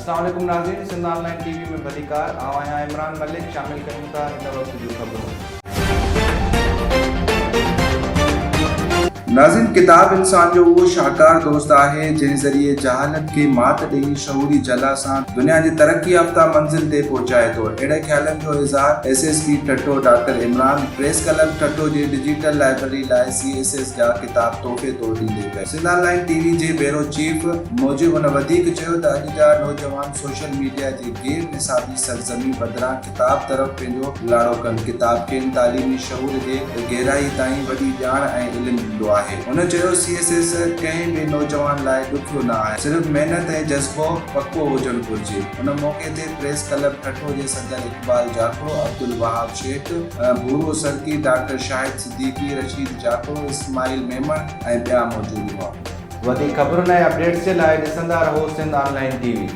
अस्सलाम वालेकुम नाज़रीन, सिंध ऑनलाइन टीवी में भलीकार आवां इमरान मलिक शामिल कयूं था हिन वक्त जूं ख़बरूं। नाज़रीन, किताब इंसान जो वो शाहकार दोस्त आहे जंहिं ज़रिए जहालत के मात ॾेई शऊरी जला सां दुनिया जी तरक्की याफ़्ता मंज़िल ते पहुचाए थो। अहिड़े ख़्यालनि जो इज़हार SSP Thatta doctor Imran press club Thatta जी डिजिटल लाइब्रेरी लाइ CSS जा किताब तोहफ़े तौरु ॾींदे पिया। सिंध ऑनलाइन टीवी जे ब्यूरो चीफ मूजिब हुन वधीक चयो त अॼु जा नौजवान सोशल मीडिया जे गैर निसाबी सरज़मी बदिरां किताब तरफ़ पंहिंजो लाड़ो कनि। किताब खेनि तालीमी शऊर जे गहराई ताईं वॾी ॼाण ऐं इल्मु ॾींदो आहे। हुन चयो CSS कंहिं बि नौजवान लाइ ॾुखियो न आहे, सिर्फ़ महिनत ऐं जज़्बो पको हुजणु घुरिजे। हुन मौक़े ते प्रेस क्लब ठट्टो जे सदर इक़बाल जाफ़रो, अब्दुल वहाब शेख, भूरो सरकी, डॉक्टर शाहिद सिद्दीकी, रशीद जाफ़रो, इस्माइल मेमन ऐं ॿिया मौजूद हुआ। वधीक ख़बरुनि ऐं अपडेट्स जे लाइ ॾिसंदा रहो सिंध ऑनलाइन टीवी।